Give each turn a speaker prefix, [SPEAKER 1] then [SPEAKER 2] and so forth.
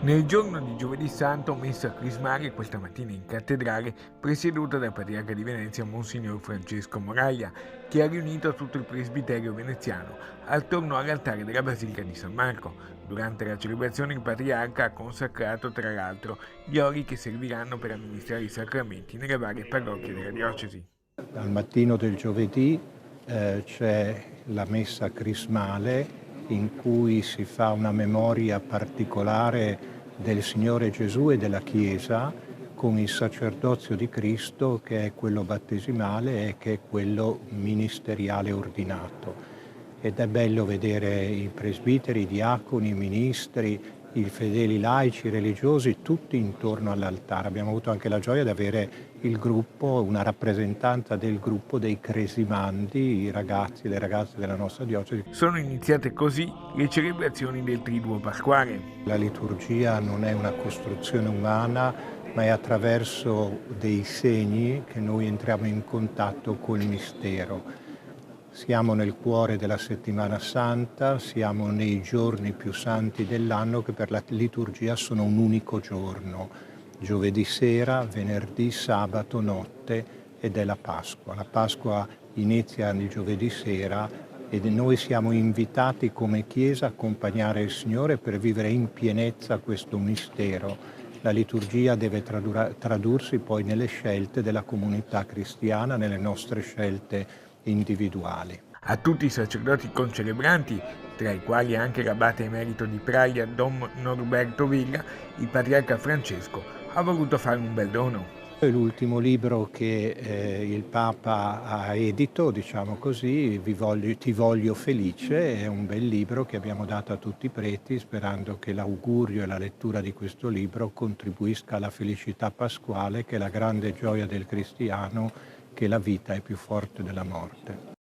[SPEAKER 1] Nel giorno di Giovedì Santo, messa crismale questa mattina in cattedrale, presieduta dal patriarca di Venezia Monsignor Francesco Moraglia, che ha riunito tutto il presbiterio veneziano attorno all'altare della Basilica di San Marco. Durante la celebrazione il patriarca ha consacrato tra l'altro gli oli che serviranno per amministrare i sacramenti nelle varie parrocchie della diocesi.
[SPEAKER 2] Al mattino del giovedì c'è la messa crismale in cui si fa una memoria particolare del Signore Gesù e della Chiesa con il sacerdozio di Cristo, che è quello battesimale e che è quello ministeriale ordinato. Ed è bello vedere i presbiteri, i diaconi, i ministri, i fedeli laici, i religiosi, tutti intorno all'altare. Abbiamo avuto anche la gioia di avere il gruppo, una rappresentanza del gruppo dei cresimandi, i ragazzi e le ragazze della nostra diocesi.
[SPEAKER 1] Sono iniziate così le celebrazioni del Triduo Pasquale.
[SPEAKER 2] La liturgia non è una costruzione umana, ma è attraverso dei segni che noi entriamo in contatto col mistero. Siamo nel cuore della Settimana Santa, siamo nei giorni più santi dell'anno che per la liturgia sono un unico giorno, giovedì sera, venerdì, sabato, notte ed è la Pasqua. La Pasqua inizia il giovedì sera e noi siamo invitati come Chiesa a accompagnare il Signore per vivere in pienezza questo mistero. La liturgia deve tradursi poi nelle scelte della comunità cristiana, nelle nostre scelte individuali.
[SPEAKER 1] A tutti i sacerdoti concelebranti, tra i quali anche l'abate emerito di Praia Dom Norberto Villa, il patriarca Francesco ha voluto fare un bel dono.
[SPEAKER 2] È l'ultimo libro che il Papa ha edito, diciamo così, Ti voglio felice, è un bel libro che abbiamo dato a tutti i preti sperando che l'augurio e la lettura di questo libro contribuisca alla felicità pasquale, che è la grande gioia del cristiano, che la vita è più forte della morte.